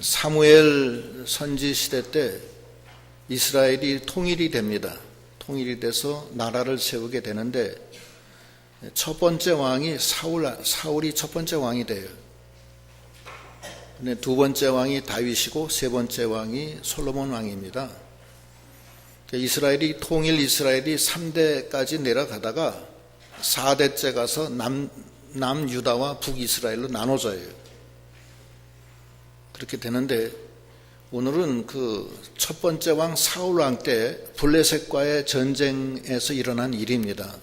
사무엘 선지 시대 때 이스라엘이 통일이 됩니다. 통일이 돼서 나라를 세우게 되는데 첫 번째 왕이 사울이 첫 번째 왕이 돼요. 근데 두 번째 왕이 다윗이고 세 번째 왕이 솔로몬 왕입니다. 이스라엘이 3대까지 내려가다가 4대째 가서 남유다와 북이스라엘로 나눠져요. 그렇게 되는데 오늘은 그 첫 번째 왕 사울 왕 때 블레셋과의 전쟁에서 일어난 일입니다.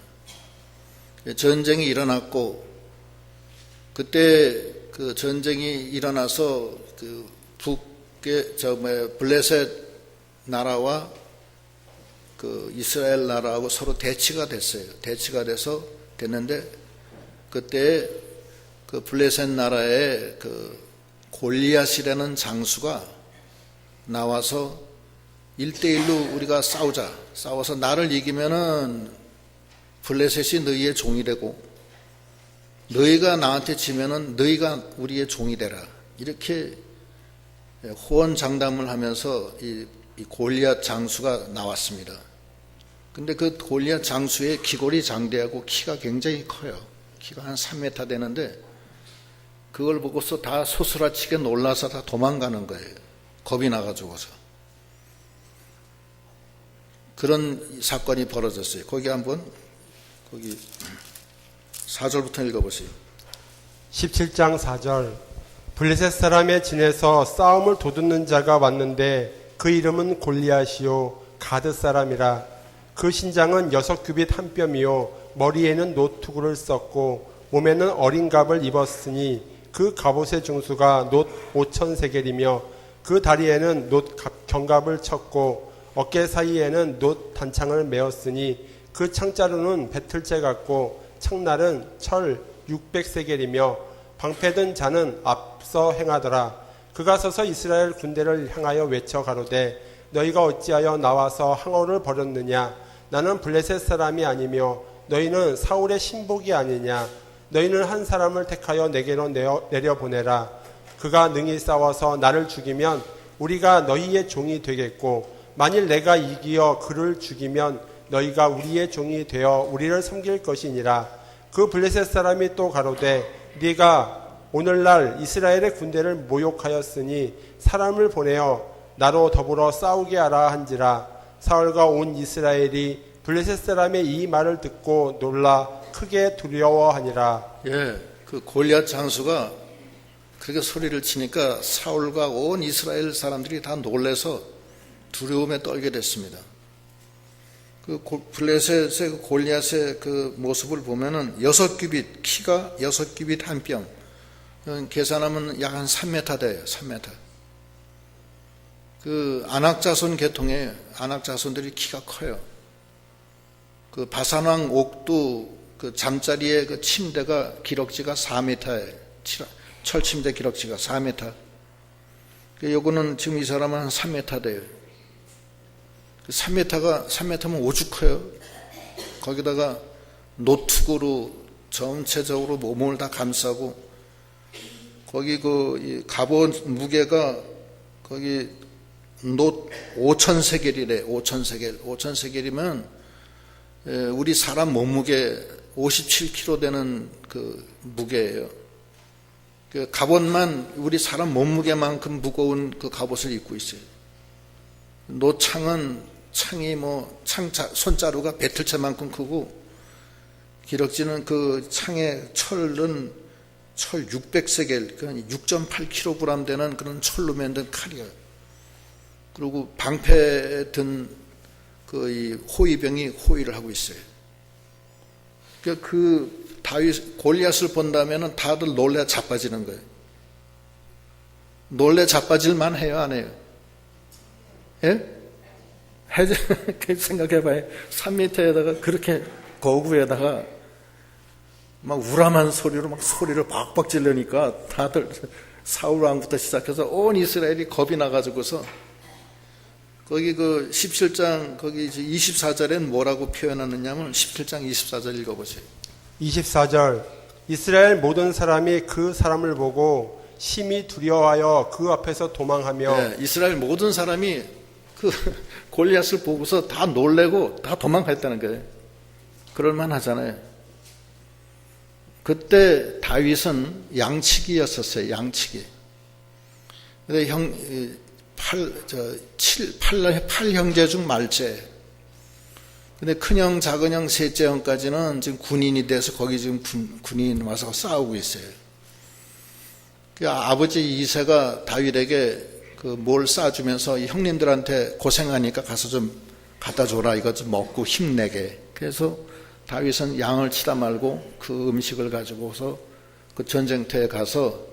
전쟁이 일어났고 그때 그 전쟁이 일어나서 그 블레셋 나라와 그 이스라엘 나라하고 서로 대치가 됐어요. 대치가 됐는데 그때 그 블레셋 나라의 그 골리앗이라는 장수가 나와서 1대1로 우리가 싸워서 나를 이기면은 블레셋이 너희의 종이 되고 너희가 나한테 지면은 너희가 우리의 종이 되라. 이렇게 호언장담을 하면서 이 골리앗 장수가 나왔습니다. 근데 그 골리앗 장수의 기골이 장대하고 키가 굉장히 커요. 키가 한 3m 되는데 그걸 보고서 다 소스라치게 놀라서 다 도망가는 거예요. 겁이 나가지고서. 그런 사건이 벌어졌어요. 거기 4절부터 읽어보세요. 17장 4절. 블레셋 사람의 진에서 싸움을 도둑는 자가 왔는데 그 이름은 골리앗이요 가드 사람이라. 그 신장은 6규빗 한 뼘이요 머리에는 노투구를 썼고 몸에는 어린 갑을 입었으니 그 갑옷의 중수가 놋 5,000세겔이며 그 다리에는 놋 견갑을 쳤고 어깨 사이에는 놋 단창을 메었으니 그 창자루는 배틀째 같고 창날은 철 600세겔이며 방패든 자는 앞서 행하더라. 그가 서서 이스라엘 군대를 향하여 외쳐 가로되 너희가 어찌하여 나와서 항오를 벌였느냐. 나는 블레셋 사람이 아니며 너희는 사울의 신복이 아니냐. 너희는 한 사람을 택하여 내게로 내려보내라. 그가 능히 싸워서 나를 죽이면 우리가 너희의 종이 되겠고 만일 내가 이기어 그를 죽이면 너희가 우리의 종이 되어 우리를 섬길 것이니라. 그 블레셋 사람이 또 가로되 네가 오늘날 이스라엘의 군대를 모욕하였으니 사람을 보내어 나로 더불어 싸우게 하라 한지라. 사울과 온 이스라엘이 블레셋 사람의 이 말을 듣고 놀라 크게 두려워하니라. 그 골리앗 장수가 그렇게 소리를 치니까 사울과 온 이스라엘 사람들이 다 놀래서 두려움에 떨게 됐습니다. 그 블레셋의 그 골리앗의 그 모습을 보면은 6규빗, 키가 6규빗 한 뼘, 계산하면 약 한 3m 돼요. 3m. 그 아낙자손 계통의 아낙자손들이 키가 커요. 그 바산왕 옥도 그 잠자리의 그 침대가 기럭지가 4m예요. 철침대 기럭지가 4m. 요거는 지금 이 사람은 한 3m 돼요. 3m면 오죽해요. 거기다가 노투구로 전체적으로 몸을 다 감싸고 거기 그 갑옷 무게가 거기 놋 5,000세겔이래. 5,000세겔이면 우리 사람 몸무게 57kg 되는 그 무게예요. 그 갑옷만 우리 사람 몸무게만큼 무거운 그 갑옷을 입고 있어요. 창이 손자루가 배틀채만큼 크고 기럭지는 그 창의 철은 철 600세겔, 그러니까 6.8kg 되는 그런 철로 만든 칼이에요. 그리고 방패에 든 그 이 호위병이 호위를 하고 있어요. 그 다윗 골리앗을 본다면은 다들 놀래 자빠지는 거예요. 놀래 자빠질만 해요, 안 해요? 예? 생각해봐요. 3m에다가 그렇게 거구에다가 막 우람한 소리로 막 소리를 박박 지르니까 다들 사울 왕부터 시작해서 온 이스라엘이 겁이 나가지고서 거기 그 17장 거기 24절엔 뭐라고 표현하느냐면 17장 24절 읽어보세요. 24절. 이스라엘 모든 사람이 그 사람을 보고 심히 두려워하여 그 앞에서 도망하며 예, 이스라엘 모든 사람이 그 골리앗을 보고서 다 놀래고 다 도망갔다는 거예요. 그럴만 하잖아요. 그때 다윗은 양치기였었어요. 양치기. 근데 팔 형제 중 말째. 근데 큰형, 작은형, 셋째 형까지는 지금 군인이 돼서 거기 지금 군인 와서 싸우고 있어요. 그 아버지 이새가 다윗에게 그 뭘 싸주면서 형님들한테 고생하니까 가서 좀 갖다 줘라. 이것 좀 먹고 힘내게. 그래서 다윗은 양을 치다 말고 그 음식을 가지고서 그 전쟁터에 가서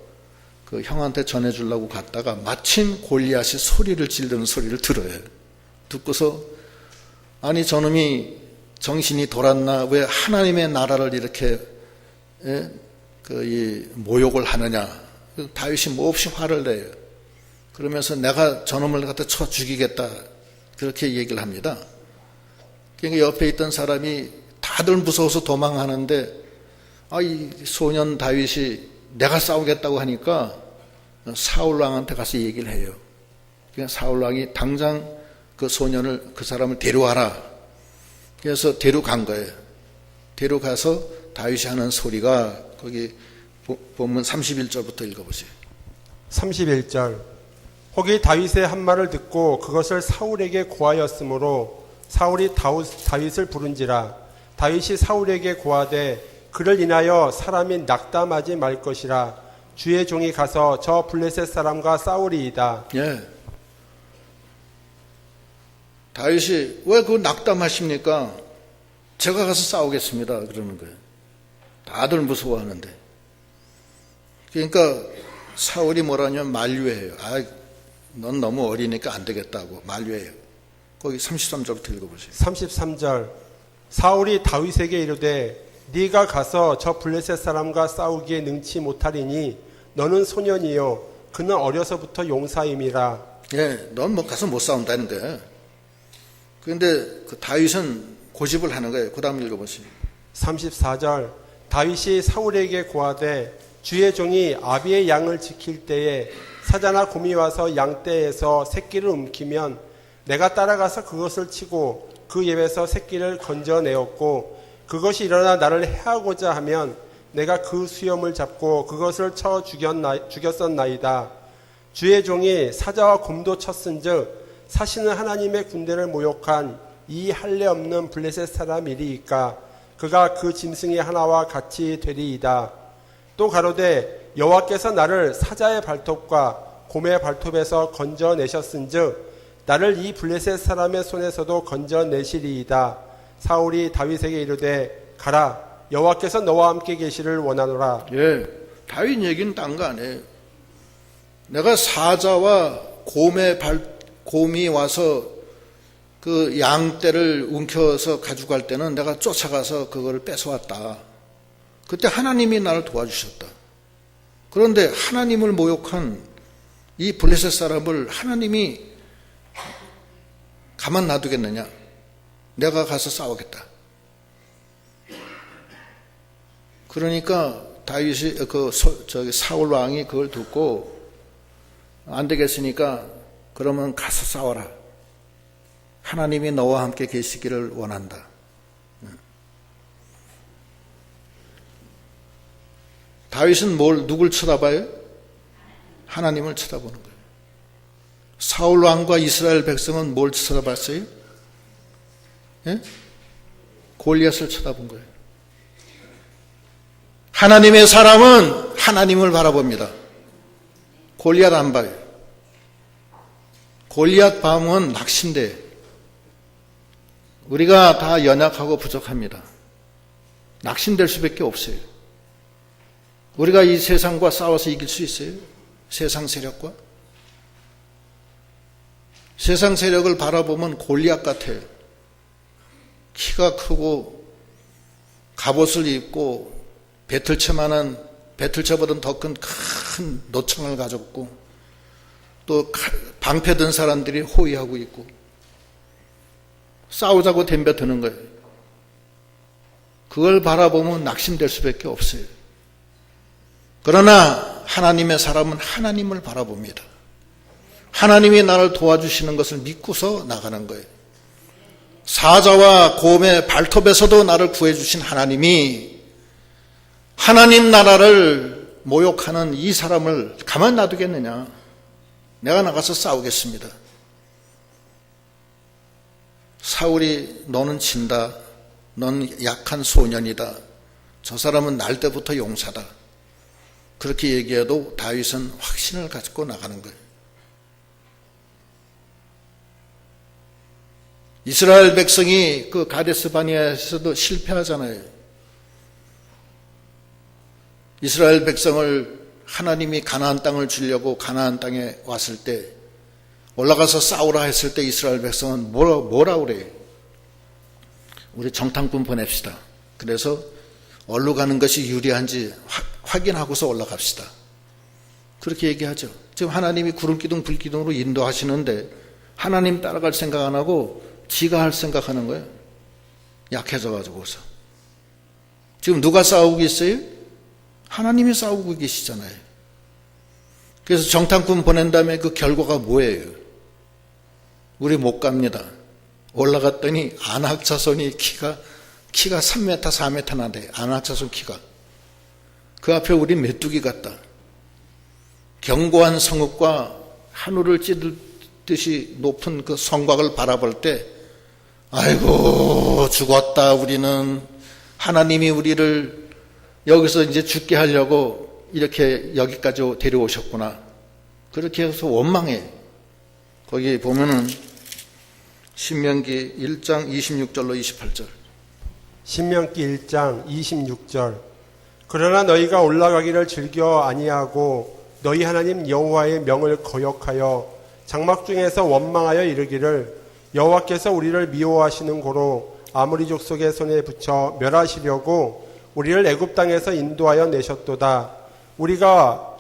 그 형한테 전해주려고 갔다가 마침 골리앗이 소리를 지르는 소리를 들어요. 듣고서 아니 저놈이 정신이 돌았나 왜 하나님의 나라를 이렇게 모욕을 하느냐. 다윗이 몹시 화를 내요. 그러면서 내가 저놈을 갖다 쳐 죽이겠다 그렇게 얘기를 합니다. 그러니까 옆에 있던 사람이 다들 무서워서 도망하는데 이 소년 다윗이 내가 싸우겠다고 하니까 사울 왕한테 가서 얘기를 해요. 그러니까 사울 왕이 당장 그 사람을 데려와라. 그래서 데려간 거예요. 데려가서 다윗이 하는 소리가 거기 본문 31절부터 읽어보세요. 31절 혹이 다윗의 한 말을 듣고 그것을 사울에게 고하였으므로 사울이 다윗을 부른지라 다윗이 사울에게 고하되 그를 인하여 사람이 낙담하지 말 것이라 주의 종이 가서 저 블레셋 사람과 싸우리이다. 예. 다윗이 왜 그거 낙담하십니까? 제가 가서 싸우겠습니다. 그러는 거예요. 다들 무서워하는데. 그러니까 사울이 뭐라냐면 만류해요. 넌 너무 어리니까 안 되겠다고 만류해요. 거기 33절부터 읽어보세요. 33절 사울이 다윗에게 이르되 네가 가서 저 블레셋 사람과 싸우기에 능치 못하리니 너는 소년이요 그는 어려서부터 용사임이라. 예, 넌 뭐 가서 못 싸운다는 거예요. 그런데 그 다윗은 고집을 하는 거예요. 그 다음 읽어보세요. 34절 다윗이 사울에게 고하되 주의 종이 아비의 양을 지킬 때에 사자나 곰이 와서 양떼에서 새끼를 움키면 내가 따라가서 그것을 치고 그 입에서 새끼를 건져내었고 그것이 일어나 나를 해하고자 하면 내가 그 수염을 잡고 그것을 쳐 죽였었나이다. 주의 종이 사자와 곰도 쳤은즉 사시는 하나님의 군대를 모욕한 이 할례 없는 블레셋 사람이리이까 그가 그 짐승의 하나와 같이 되리이다. 또 가로되 여호와께서 나를 사자의 발톱과 곰의 발톱에서 건져내셨은즉 나를 이 블레셋 사람의 손에서도 건져내시리이다. 사울이 다윗에게 이르되 가라 여호와께서 너와 함께 계시를 원하노라. 예, 다윗 얘기는 딴 거 아니에요. 내가 사자와 곰이 와서 그 양떼를 움켜서 가져갈 때는 내가 쫓아가서 그거를 뺏어왔다. 그때 하나님이 나를 도와주셨다. 그런데 하나님을 모욕한 이 블레셋 사람을 하나님이 가만 놔두겠느냐? 내가 가서 싸우겠다. 그러니까 다윗이 사울 왕이 그걸 듣고 안 되겠으니까 그러면 가서 싸워라. 하나님이 너와 함께 계시기를 원한다. 다윗은 누굴 쳐다봐요? 하나님을 쳐다보는 거예요. 사울 왕과 이스라엘 백성은 뭘 쳐다봤어요? 예? 골리앗을 쳐다본 거예요. 하나님의 사람은 하나님을 바라봅니다. 골리앗 안 봐요. 골리앗 밤은 낙심돼. 우리가 다 연약하고 부족합니다. 낙심될 수밖에 없어요. 우리가 이 세상과 싸워서 이길 수 있어요? 세상 세력과? 세상 세력을 바라보면 골리앗 같아요. 키가 크고 갑옷을 입고 배틀채보다는 더 큰 노청을 가졌고 또 방패 든 사람들이 호위하고 있고 싸우자고 덤벼드는 거예요. 그걸 바라보면 낙심될 수밖에 없어요. 그러나 하나님의 사람은 하나님을 바라봅니다. 하나님이 나를 도와주시는 것을 믿고서 나가는 거예요. 사자와 곰의 발톱에서도 나를 구해주신 하나님이 하나님 나라를 모욕하는 이 사람을 가만 놔두겠느냐. 내가 나가서 싸우겠습니다. 사울이 너는 진다. 넌 약한 소년이다. 저 사람은 날 때부터 용사다. 그렇게 얘기해도 다윗은 확신을 가지고 나가는 거예요. 이스라엘 백성이 그 가데스 바네아에서도 실패하잖아요. 이스라엘 백성을 하나님이 가나안 땅을 주려고 가나안 땅에 왔을 때 올라가서 싸우라 했을 때 이스라엘 백성은 뭐라 그래요? 우리 정탐꾼 보냅시다. 그래서 어디로 가는 것이 유리한지 확인하고서 올라갑시다. 그렇게 얘기하죠. 지금 하나님이 구름기둥 불기둥으로 인도하시는데 하나님 따라갈 생각 안 하고 지가 할 생각하는 거예요. 약해져가지고서. 지금 누가 싸우고 있어요? 하나님이 싸우고 계시잖아요. 그래서 정탐꾼 보낸 다음에 그 결과가 뭐예요? 우리 못 갑니다. 올라갔더니 아낙 자손이 키가 3m, 4m나 돼. 아낙 자손 키가. 그 앞에 우리 메뚜기 같다. 견고한 성읍과 하늘을 찌르듯이 높은 그 성곽을 바라볼 때 아이고 죽었다. 우리는 하나님이 우리를 여기서 이제 죽게 하려고 이렇게 여기까지 데려오셨구나. 그렇게 해서 원망해. 거기 보면은 신명기 1장 26절로 28절. 신명기 1장 26절. 그러나 너희가 올라가기를 즐겨 아니하고 너희 하나님 여호와의 명을 거역하여 장막 중에서 원망하여 이르기를 여호와께서 우리를 미워하시는 고로 아모리 족속의 손에 붙여 멸하시려고 우리를 애굽 땅에서 인도하여 내셨도다. 우리가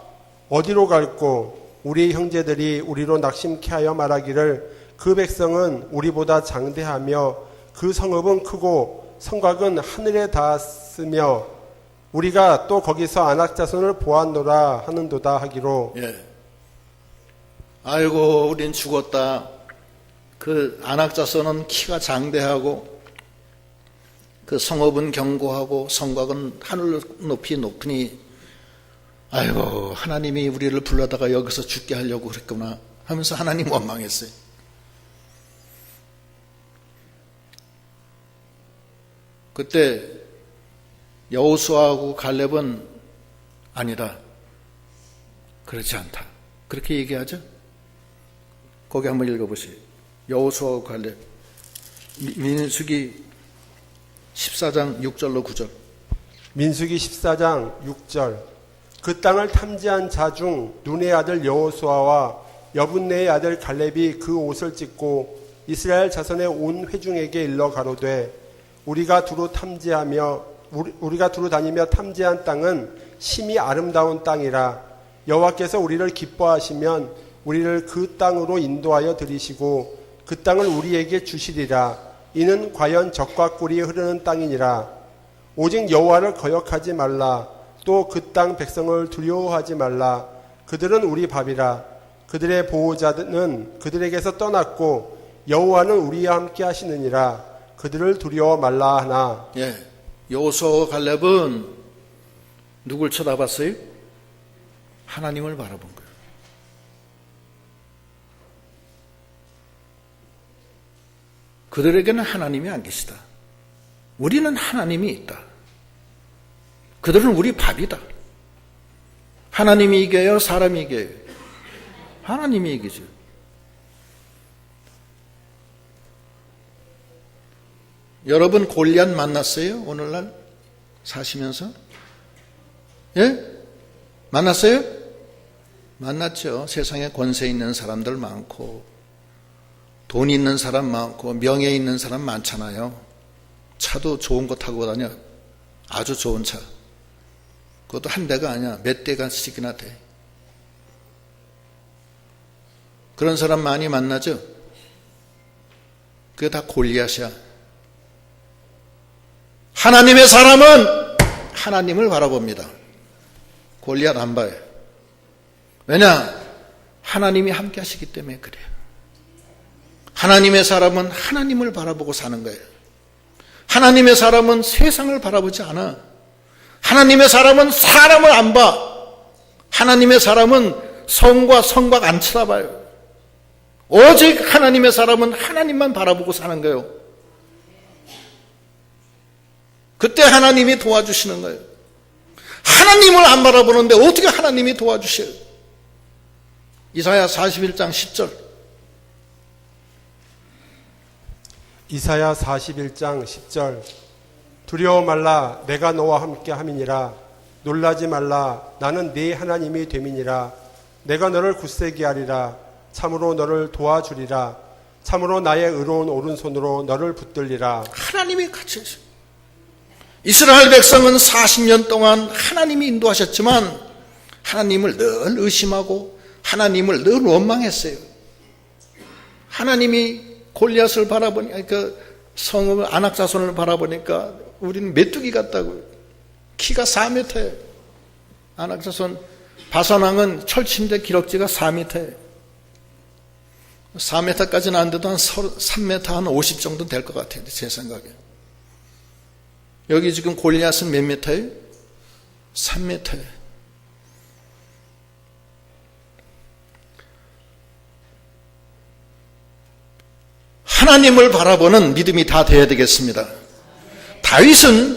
어디로 갈고 우리 형제들이 우리로 낙심케 하여 말하기를 그 백성은 우리보다 장대하며 그 성읍은 크고 성곽은 하늘에 닿았으며 우리가 또 거기서 아낙 자손을 보았노라 하는도다 하기로. 예. 아이고 우린 죽었다. 그 아낙 자손은 키가 장대하고 그 성읍은 견고하고 성곽은 하늘 높이 높으니 아이고 하나님이 우리를 불러다가 여기서 죽게 하려고 그랬구나 하면서 하나님 원망했어요. 그때 여호수아하고 갈렙은 아니다. 그렇지 않다. 그렇게 얘기하죠. 거기 한번 읽어보세요. 여호수아하고 갈렙. 민수기 14장 6절로 9절. 민수기 14장 6절. 그 땅을 탐지한 자 중 눈의 아들 여호수아와 여분네의 아들 갈렙이 그 옷을 찢고 이스라엘 자손의 온 회중에게 일러 가로되 우리가 두루 다니며 탐지한 땅은 심히 아름다운 땅이라. 여호와께서 우리를 기뻐하시면 우리를 그 땅으로 인도하여 들이시고 그 땅을 우리에게 주시리라. 이는 과연 젖과 꿀이 흐르는 땅이니라. 오직 여호와를 거역하지 말라. 또 그 땅 백성을 두려워하지 말라. 그들은 우리 밥이라. 그들의 보호자는 그들에게서 떠났고 여호와는 우리와 함께 하시느니라. 그들을 두려워 말라 하나. 예, 여호수아와 갈렙은 누굴 쳐다봤어요? 하나님을 바라본 거예요. 그들에게는 하나님이 안 계시다. 우리는 하나님이 있다. 그들은 우리 밥이다. 하나님이 이겨요? 사람이 이겨요? 하나님이 이기죠. 여러분 골리앗 만났어요? 오늘날 사시면서? 예? 만났어요? 만났죠. 세상에 권세 있는 사람들 많고 돈 있는 사람 많고 명예 있는 사람 많잖아요. 차도 좋은 거 타고 다녀. 아주 좋은 차. 그것도 한 대가 아니야. 몇 대가씩이나 돼. 그런 사람 많이 만나죠? 그게 다 골리앗이야. 하나님의 사람은 하나님을 바라봅니다. 골리앗 안 봐요. 왜냐? 하나님이 함께 하시기 때문에 그래요. 하나님의 사람은 하나님을 바라보고 사는 거예요. 하나님의 사람은 세상을 바라보지 않아. 하나님의 사람은 사람을 안 봐. 하나님의 사람은 성과 성곽 안 쳐다봐요. 오직 하나님의 사람은 하나님만 바라보고 사는 거예요. 그때 하나님이 도와주시는 거예요. 하나님을 안 바라보는데 어떻게 하나님이 도와주셔요? 이사야 41장 10절. 이사야 41장 10절. 두려워 말라, 내가 너와 함께 함이니라. 놀라지 말라, 나는 네 하나님이 됨이니라. 내가 너를 굳세게 하리라. 참으로 너를 도와주리라. 참으로 나의 의로운 오른손으로 너를 붙들리라. 하나님이 같이 하셔요. 이스라엘 백성은 40년 동안 하나님이 인도하셨지만 하나님을 늘 의심하고 하나님을 늘 원망했어요. 하나님이 골리앗을 바라보니까 그 성읍 안악자손을 바라보니까 우리는 메뚜기 같다고요. 키가 4m예요. 안악자손 바산왕은 철침대 기럭지가 4m예요. 4m까지는 안 돼도 한 3m 한 50 정도 될 것 같아요. 제 생각에. 여기 지금 골리앗은 몇 m예요? 3m예요. 하나님을 바라보는 믿음이 다 돼야 되겠습니다.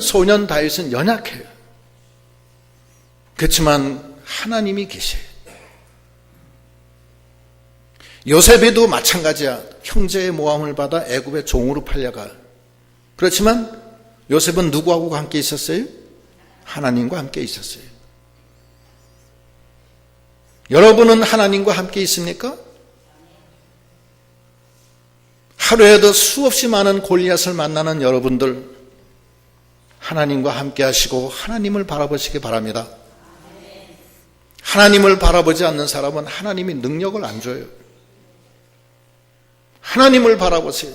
소년 다윗은 연약해요. 그렇지만 하나님이 계셔요. 요셉에도 마찬가지야. 형제의 모함을 받아 애굽의 종으로 팔려가. 그렇지만 요셉은 누구하고 함께 있었어요? 하나님과 함께 있었어요. 여러분은 하나님과 함께 있습니까? 하루에도 수없이 많은 골리앗을 만나는 여러분들, 하나님과 함께 하시고 하나님을 바라보시기 바랍니다. 하나님을 바라보지 않는 사람은 하나님이 능력을 안 줘요. 하나님을 바라보세요.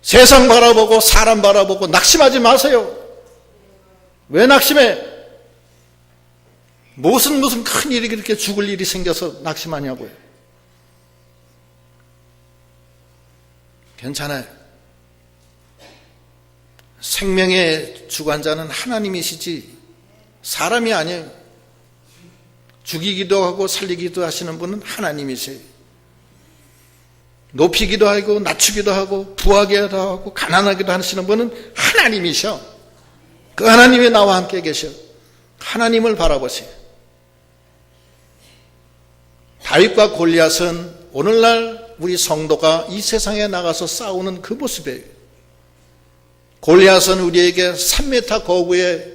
세상 바라보고 사람 바라보고 낙심하지 마세요. 왜 낙심해? 무슨 큰 일이 그렇게 죽을 일이 생겨서 낙심하냐고요. 괜찮아요. 생명의 주관자는 하나님이시지 사람이 아니에요. 죽이기도 하고 살리기도 하시는 분은 하나님이세요. 높이기도 하고 낮추기도 하고 부하기도 하고 가난하기도 하시는 분은 하나님이셔. 그 하나님이 나와 함께 계셔. 하나님을 바라보세요. 다윗과 골리앗은 오늘날 우리 성도가 이 세상에 나가서 싸우는 그 모습이에요. 골리앗은 우리에게 3m 거구의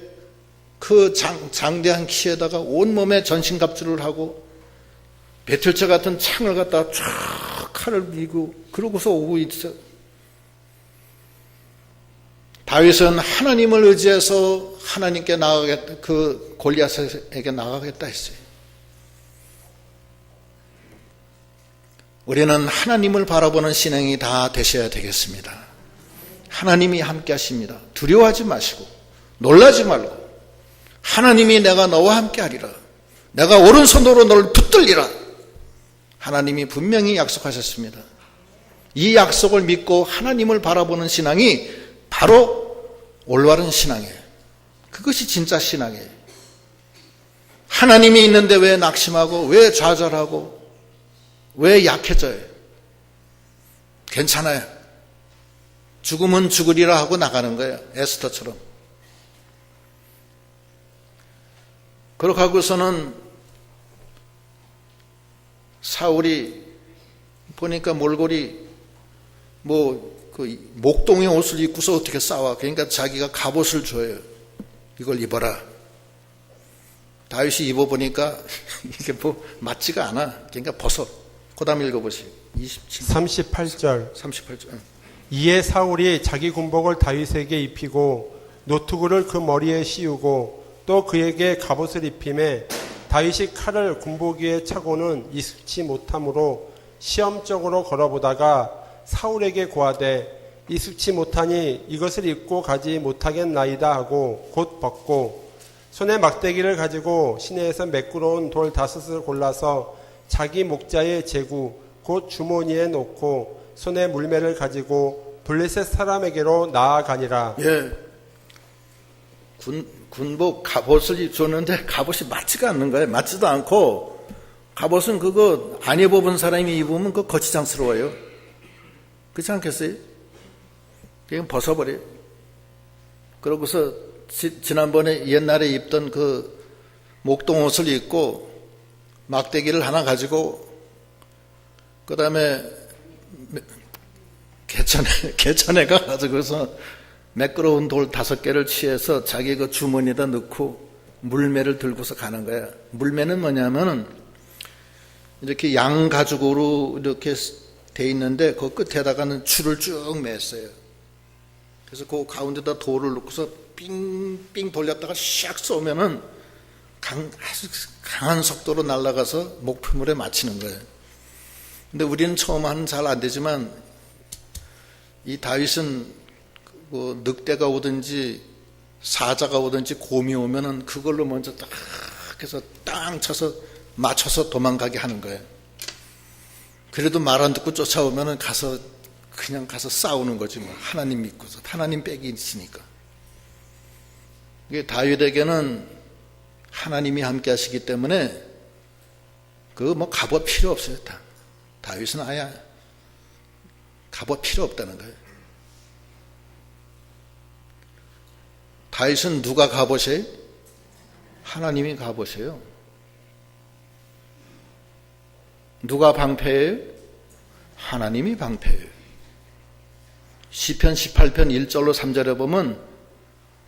그 장대한 키에다가 온몸에 전신갑주를 하고 배틀처 같은 창을 갖다가 쫙 칼을 밀고 그러고서 오고 있어. 다윗은 하나님을 의지해서 하나님께 나가겠다, 그 골리앗에게 나가겠다 했어요. 우리는 하나님을 바라보는 신앙이 다 되셔야 되겠습니다. 하나님이 함께 하십니다. 두려워하지 마시고 놀라지 말고 하나님이 내가 너와 함께 하리라. 내가 오른손으로 너를 붙들리라. 하나님이 분명히 약속하셨습니다. 이 약속을 믿고 하나님을 바라보는 신앙이 바로 올바른 신앙이에요. 그것이 진짜 신앙이에요. 하나님이 있는데 왜 낙심하고 왜 좌절하고 왜 약해져요? 괜찮아요. 죽으면 죽으리라 하고 나가는 거예요. 에스더처럼. 그렇게 하고서는 사울이 보니까 몰골이 그 목동의 옷을 입고서 어떻게 싸워. 그러니까 자기가 갑옷을 줘요. 이걸 입어라. 다윗이 입어보니까 이게 맞지가 않아. 그러니까 벗어. 그 다음 읽어보세요. 38절. 38절. 이에 사울이 자기 군복을 다윗에게 입히고 노투구를 그 머리에 씌우고 또 그에게 갑옷을 입히매 다윗이 칼을 군복 위에 차고는 익숙치 못함으로 시험적으로 걸어보다가 사울에게 고하되 익숙치 못하니 이것을 입고 가지 못하겠나이다 하고 곧 벗고 손에 막대기를 가지고 시내에서 매끄러운 돌 5을 골라서 자기 목자의 제구 곧 주머니에 놓고 손에 물매를 가지고 블레셋 사람에게로 나아가니라. 예. 군복 갑옷을 줬는데 갑옷이 맞지가 않는 거예요. 맞지도 않고 갑옷은 그거 안 입어본 사람이 입으면 그거 거치장스러워요. 그렇지 않겠어요? 그냥 벗어버려요. 그러고서 지난번에 옛날에 입던 그 목동옷을 입고 막대기를 하나 가지고 그 다음에 개천에 가가지고서 매끄러운 돌 5개를 취해서 자기 그 주머니에다 넣고 물매를 들고서 가는 거야. 물매는 뭐냐면은 이렇게 양 가죽으로 이렇게 돼 있는데 그 끝에다가는 줄을 쭉 맸어요. 그래서 그 가운데다 돌을 넣고서 삥삥 돌렸다가 샥 쏘면은 아주 강한 속도로 날아가서 목표물에 맞히는 거예요. 근데 우리는 처음 하는 잘 안 되지만 이 다윗은 뭐 늑대가 오든지 사자가 오든지 곰이 오면은 그걸로 먼저 딱 해서 땅 쳐서 맞춰서 도망가게 하는 거예요. 그래도 말 안 듣고 쫓아오면은 그냥 가서 싸우는 거지 뭐. 하나님 믿고서 하나님 빽이 있으니까. 이게 다윗에게는 하나님이 함께 하시기 때문에 그 뭐 갑옷 필요 없어요. 다윗은 아예 갑옷 필요 없다는 거예요. 다윗은 누가 갑옷이에요? 하나님이 갑옷이에요. 누가 방패예요? 하나님이 방패예요. 시편 18편 1절로 3절에 보면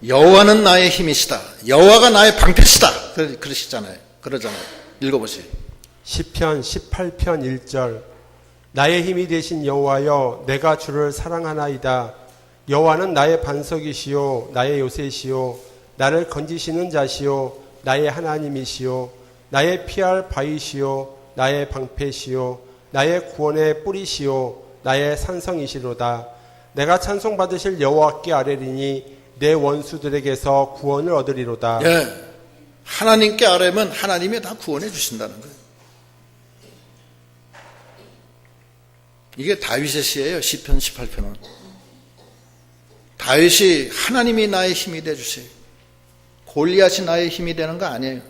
여호와는 나의 힘이시다. 여호와가 나의 방패시다. 그러시잖아요. 그러잖아요. 읽어보세요. 시편 18편 1절 나의 힘이 되신 여호와여 내가 주를 사랑하나이다. 여호와는 나의 반석이시요 나의 요새시요 나를 건지시는 자시요 나의 하나님이시요 나의 피할 바위시요 나의 방패시요 나의 구원의 뿌리시요 나의 산성이시로다. 내가 찬송받으실 여호와께 아뢰리니 내 원수들에게서 구원을 얻으리로다. 예, 하나님께 아뢰면 하나님이 다 구원해 주신다는 거예요. 이게 다윗의 시예요. 시편 18편은. 다윗이 하나님이 나의 힘이 되주세요. 골리앗이 나의 힘이 되는 거 아니에요.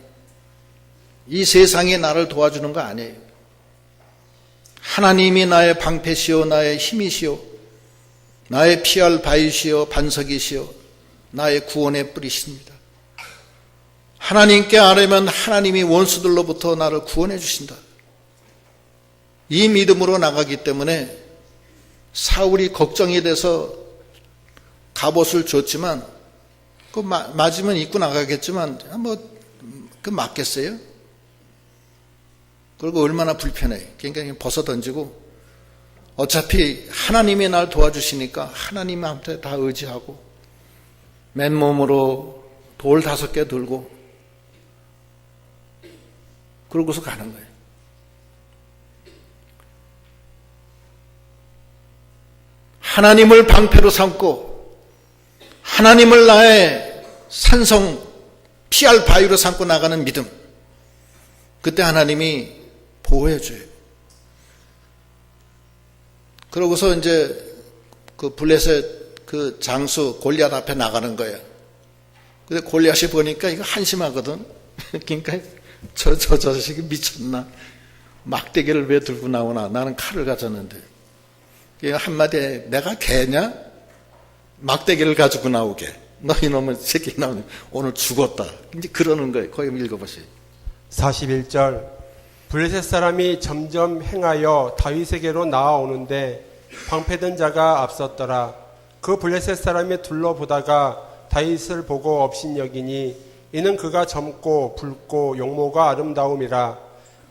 이 세상이 나를 도와주는 거 아니에요. 하나님이 나의 방패시요 나의 힘이시요 나의 피할 바위시요 반석이시요 나의 구원의 뿌리십니다. 하나님께 아뢰면 하나님이 원수들로부터 나를 구원해 주신다. 이 믿음으로 나가기 때문에 사울이 걱정이 돼서 갑옷을 줬지만 그 맞으면 입고 나가겠지만 그 맞겠어요? 그리고 얼마나 불편해. 그러니까 벗어 던지고 어차피 하나님이 날 도와주시니까 하나님한테 다 의지하고 맨몸으로 돌 5개 들고 그러고서 가는 거예요. 하나님을 방패로 삼고 하나님을 나의 산성 피할 바위로 삼고 나가는 믿음. 그때 하나님이 보호해줘요. 그러고서 이제 그 블레셋 그 장수 골리앗 앞에 나가는 거예요. 근데 골리앗이 보니까 이거 한심하거든. 그러니까 저 자식이 미쳤나? 막대기를 왜 들고 나오나? 나는 칼을 가졌는데. 한마디에 내가 개냐? 막대기를 가지고 나오게. 너 이놈의 새끼 나오네. 오늘 죽었다. 이제 그러는 거예요. 거기 읽어보세요. 41절 블레셋 사람이 점점 행하여 다윗에게로 나아오는데 방패든 자가 앞섰더라. 그 블레셋 사람이 둘러보다가 다윗을 보고 업신여기니 이는 그가 젊고 붉고 용모가 아름다움이라.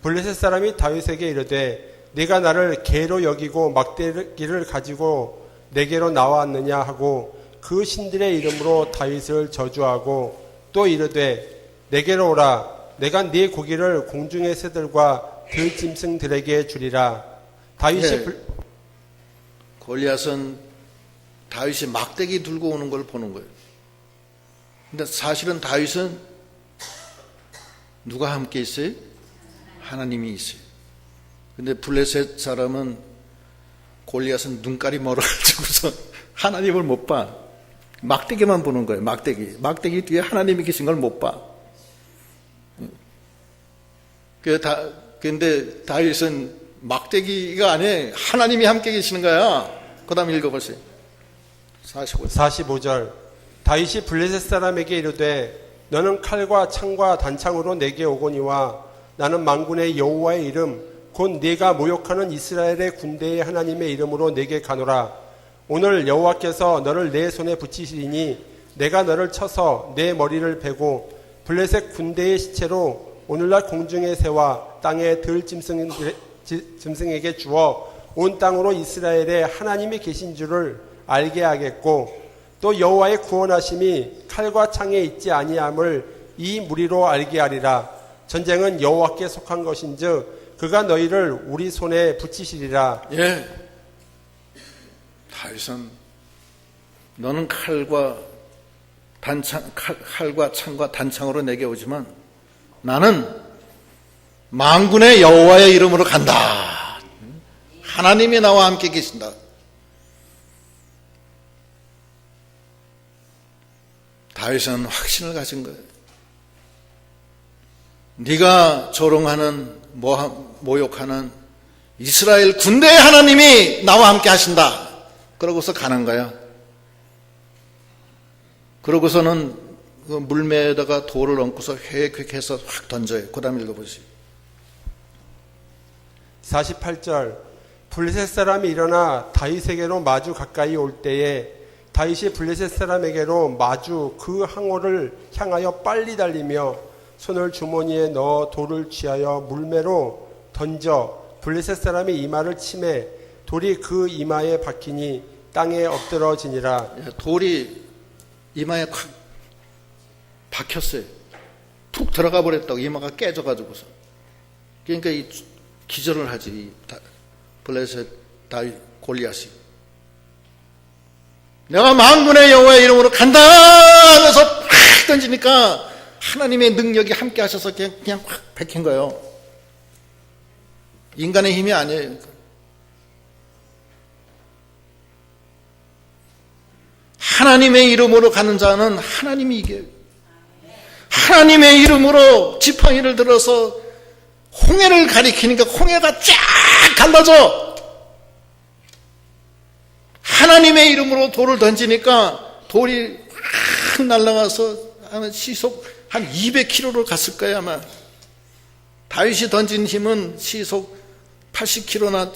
블레셋 사람이 다윗에게 이르되 네가 나를 개로 여기고 막대기를 가지고 내게로 나왔느냐 하고 그 신들의 이름으로 다윗을 저주하고 또 이르되 내게로 오라. 내가 네 고기를 공중의 새들과 들짐승들에게 주리라. 다윗이 골리앗은 다윗이 막대기 들고 오는 걸 보는 거예요. 근데 사실은 다윗은 누가 함께 있어요? 하나님이 있어요. 근데 블레셋 사람은 골리앗은 눈깔이 멀어가지고서 하나님을 못 봐. 막대기만 보는 거예요. 막대기 뒤에 하나님이 계신 걸 못 봐. 근데 다윗은 막대기가 아니에요. 하나님이 함께 계시는 거야. 그 다음 읽어보세요. 45절 다윗이 블레셋 사람에게 이르되 너는 칼과 창과 단창으로 내게 오거니와 나는 만군의 여호와의 이름 곧 네가 모욕하는 이스라엘의 군대의 하나님의 이름으로 내게 가노라. 오늘 여호와께서 너를 내 손에 붙이시리니 내가 너를 쳐서 내 머리를 베고 블레셋 군대의 시체로 오늘날 공중의 새와 땅의 들짐승에게 주어 온 땅으로 이스라엘에 하나님이 계신 줄을 알게 하겠고 또 여호와의 구원하심이 칼과 창에 있지 아니함을 이 무리로 알게 하리라. 전쟁은 여호와께 속한 것인즉 그가 너희를 우리 손에 붙이시리라. 예. 다윗은 너는 칼과 창과 단창으로 내게 오지만 나는 만군의 여호와의 이름으로 간다. 하나님이 나와 함께 계신다. 다윗은 확신을 가진 거예요. 네가 조롱하는 모욕하는 이스라엘 군대의 하나님이 나와 함께 하신다. 그러고서 가는 거야. 그러고서는 그 물매에다가 돌을 얹고서 획획해서 확 던져요. 그 다음 읽어보세요. 48절 블레셋 사람이 일어나 다윗에게로 마주 가까이 올 때에 다윗이 블레셋 사람에게로 마주 그 항오를 향하여 빨리 달리며 손을 주머니에 넣어 돌을 쥐하여 물매로 던져 블레셋 사람이 이마를 치매 돌이 그 이마에 박히니 땅에 엎드러지니라. 돌이 이마에 콱 박혔어요. 푹 들어가 버렸다고. 이마가 깨져가지고서. 그러니까 기절을 하지. 블레셋 다윗 골리앗이. 내가 만군의 여호와의 이름으로 간다 하면서 확 던지니까 하나님의 능력이 함께 하셔서 그냥 확 박힌 거예요. 인간의 힘이 아니에요. 하나님의 이름으로 가는 자는 하나님이 이겨요. 하나님의 이름으로 지팡이를 들어서 홍해를 가리키니까 홍해가 쫙 갈라져. 하나님의 이름으로 돌을 던지니까 돌이 확 날아가서 아마 시속 한 200km로 갔을 거예요 아마. 다윗이 던진 힘은 시속 80km나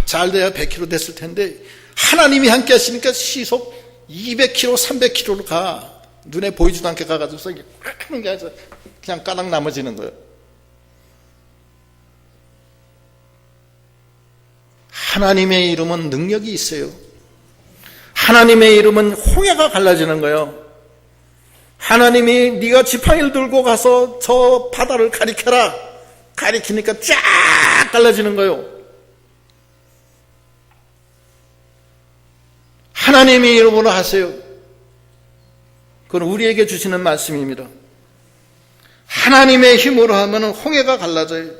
잘 돼야 100km 됐을 텐데 하나님이 함께 하시니까 시속 200km, 300km로 가. 눈에 보이지도 않게 가가지고서 확 하는 게 아니라 그냥 까닥 넘어지는 거예요. 하나님의 이름은 능력이 있어요. 하나님의 이름은 홍해가 갈라지는 거예요. 하나님이 네가 지팡이를 들고 가서 저 바다를 가리켜라. 가리키니까 쫙 갈라지는 거예요. 하나님의 이름으로 하세요. 그건 우리에게 주시는 말씀입니다. 하나님의 힘으로 하면 홍해가 갈라져요.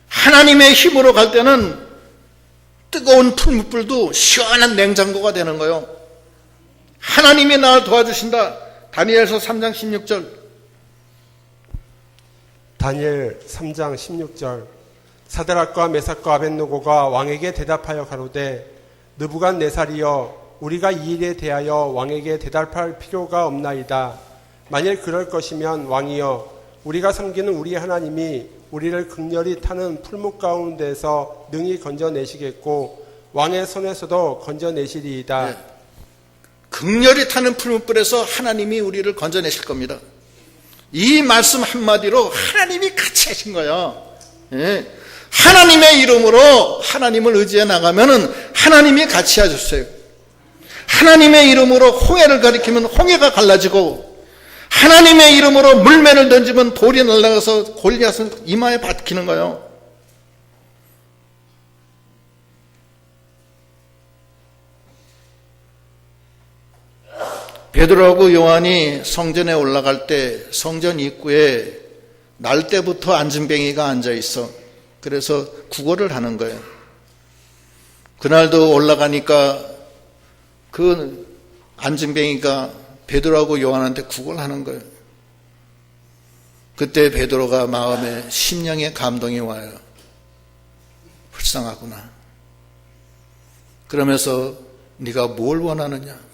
하나님의 힘으로 갈 때는 뜨거운 풀무불도 시원한 냉장고가 되는 거예요. 하나님이 나를 도와주신다. 다니엘서 3장 16절. 다니엘 3장 16절. 사드락과 메삭과 아벳느고가 왕에게 대답하여 가로되 느부갓네살이여 우리가 이 일에 대하여 왕에게 대답할 필요가 없나이다. 만일 그럴 것이면 왕이여 우리가 섬기는 우리 하나님이 우리를 극렬히 타는 풀무 가운데서 능히 건져내시겠고 왕의 손에서도 건져내시리이다. 네. 극렬히 타는 풀무불에서 하나님이 우리를 건져내실 겁니다. 이 말씀 한마디로 하나님이 같이 하신 거예요. 예. 하나님의 이름으로 하나님을 의지해 나가면은 하나님이 같이 하셨어요. 하나님의 이름으로 홍해를 가리키면 홍해가 갈라지고 하나님의 이름으로 물매를 던지면 돌이 날아가서 골리앗은 이마에 박히는 거예요. 베드로하고 요한이 성전에 올라갈 때 성전 입구에 날 때부터 안진뱅이가 앉아 있어. 그래서 구걸을 하는 거예요. 그날도 올라가니까 그 안진뱅이가 베드로하고 요한한테 구걸하는 거예요. 그때 베드로가 마음에 심령의 감동이 와요. 불쌍하구나. 그러면서 네가 뭘 원하느냐?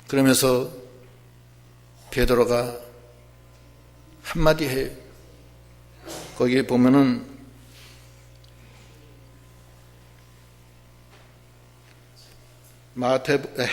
그러면서 베드로가 한마디 해요. 거기에 보면은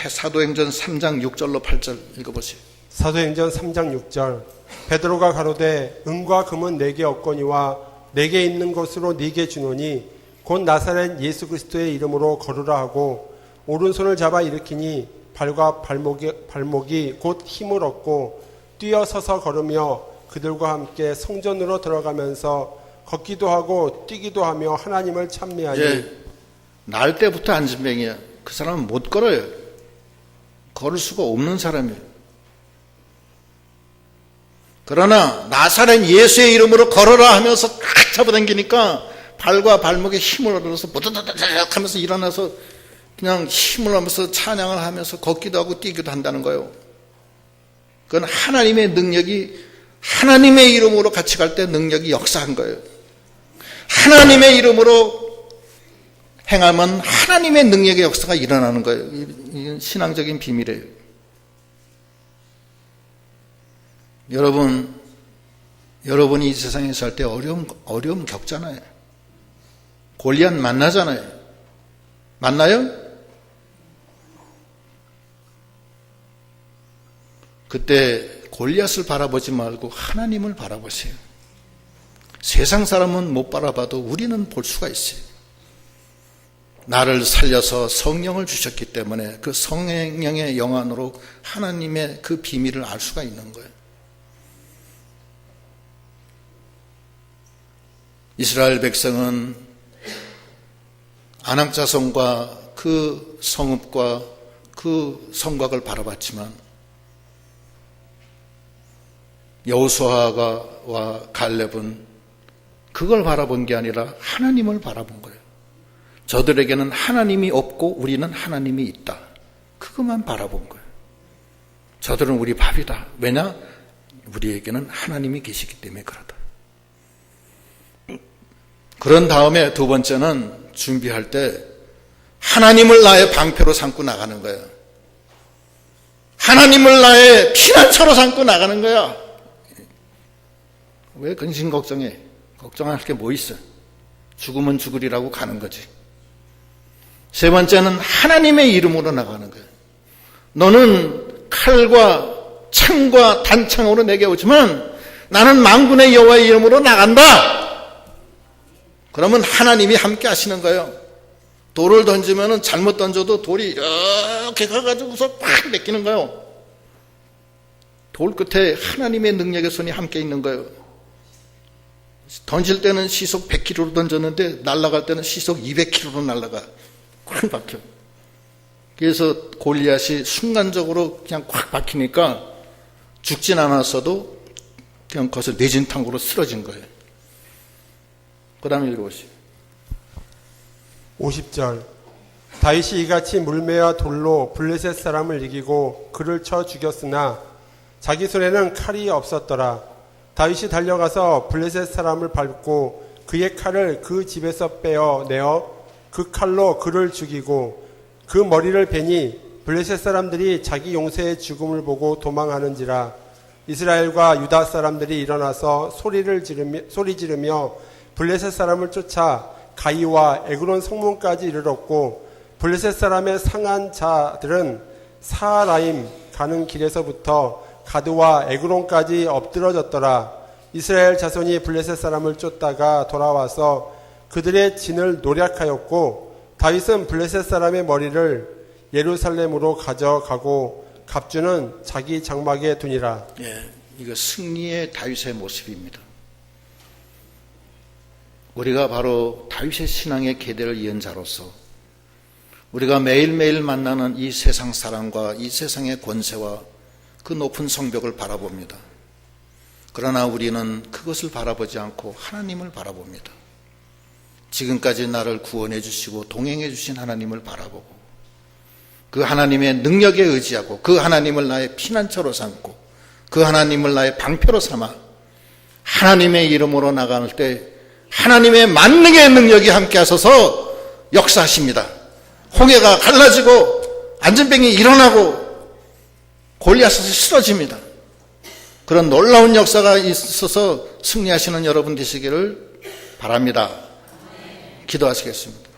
사도행전 3장 6절로 8절 읽어보세요. 사도행전 3장 6절. 베드로가 가로되 은과 금은 내게 없거니와 내게 있는 것으로 네게 주노니 곧 나사렛 예수 그리스도의 이름으로 걸으라 하고 오른손을 잡아 일으키니 발과 발목이 곧 힘을 얻고 뛰어 서서 걸으며 그들과 함께 성전으로 들어가면서 걷기도 하고 뛰기도 하며 하나님을 찬미하니. 날 때부터 안진뱅이야. 그 사람은 못 걸어요. 걸을 수가 없는 사람이에요. 그러나 나사렛 예수의 이름으로 걸어라 하면서 딱 잡아당기니까 발과 발목에 힘을 얻어서 보드드드득 하면서 일어나서 그냥 힘을 하면서 찬양을 하면서 걷기도 하고 뛰기도 한다는 거예요. 그건 하나님의 능력이, 하나님의 이름으로 같이 갈 때 능력이 역사한 거예요. 하나님의 이름으로 행하면 하나님의 능력의 역사가 일어나는 거예요. 이건 신앙적인 비밀이에요. 여러분이 이 세상에 살 때 어려움 겪잖아요. 골리앗 만나잖아요. 만나요? 그때 골리앗을 바라보지 말고 하나님을 바라보세요. 세상 사람은 못 바라봐도 우리는 볼 수가 있어요. 나를 살려서 성령을 주셨기 때문에 그 성령의 영안으로 하나님의 그 비밀을 알 수가 있는 거예요. 이스라엘 백성은 안악자성과 그 성읍과 그 성곽을 바라봤지만 여호수아와 갈렙은 그걸 바라본 게 아니라 하나님을 바라본 거예요. 저들에게는 하나님이 없고 우리는 하나님이 있다. 그것만 바라본 거예요. 저들은 우리 밥이다. 왜냐? 우리에게는 하나님이 계시기 때문에 그러다. 그런 다음에 두 번째는 준비할 때 하나님을 나의 방패로 삼고 나가는 거예요. 하나님을 나의 피난처로 삼고 나가는 거야. 왜 근심 걱정해? 걱정할 게 뭐 있어? 죽으면 죽으리라고 가는 거지. 세 번째는 하나님의 이름으로 나가는 거예요. 너는 칼과 창과 단창으로 내게 오지만 나는 만군의 여호와의 이름으로 나간다. 그러면 하나님이 함께 하시는 거예요. 돌을 던지면 잘못 던져도 돌이 이렇게 가가지고서 팍 뺏기는 거예요. 돌 끝에 하나님의 능력의 손이 함께 있는 거예요. 던질 때는 시속 100km로 던졌는데 날아갈 때는 시속 200km로 날아가. 꽉 박혀. 그래서 골리앗이 순간적으로 그냥 꽉 박히니까 죽진 않았어도 그냥 거기서 내진탕으로 쓰러진 거예요. 그 다음에 읽어보시죠. 50절. 다윗이 이같이 물매와 돌로 블레셋 사람을 이기고 그를 쳐 죽였으나 자기 손에는 칼이 없었더라. 다윗이 달려가서 블레셋 사람을 밟고 그의 칼을 그 집에서 빼어내어 그 칼로 그를 죽이고 그 머리를 베니 블레셋 사람들이 자기 용세의 죽음을 보고 도망하는지라. 이스라엘과 유다 사람들이 일어나서 소리 지르며 블레셋 사람을 쫓아 가이와 에그론 성문까지 이르렀고 블레셋 사람의 상한 자들은 사라임 가는 길에서부터 가드와 에그론까지 엎드러졌더라. 이스라엘 자손이 블레셋 사람을 쫓다가 돌아와서 그들의 진을 노략하였고 다윗은 블레셋 사람의 머리를 예루살렘으로 가져가고 갑주는 자기 장막에 두니라. 이거 승리의 다윗의 모습입니다. 우리가 바로 다윗의 신앙의 계대를 이은 자로서 우리가 매일매일 만나는 이 세상 사람과 이 세상의 권세와 그 높은 성벽을 바라봅니다. 그러나 우리는 그것을 바라보지 않고 하나님을 바라봅니다. 지금까지 나를 구원해 주시고 동행해 주신 하나님을 바라보고 그 하나님의 능력에 의지하고 그 하나님을 나의 피난처로 삼고 그 하나님을 나의 방패로 삼아 하나님의 이름으로 나갈 때 하나님의 만능의 능력이 함께 하셔서 역사하십니다. 홍해가 갈라지고 안전병이 일어나고 골리앗이 쓰러집니다. 그런 놀라운 역사가 있어서 승리하시는 여러분 되시기를 바랍니다. 기도하시겠습니다.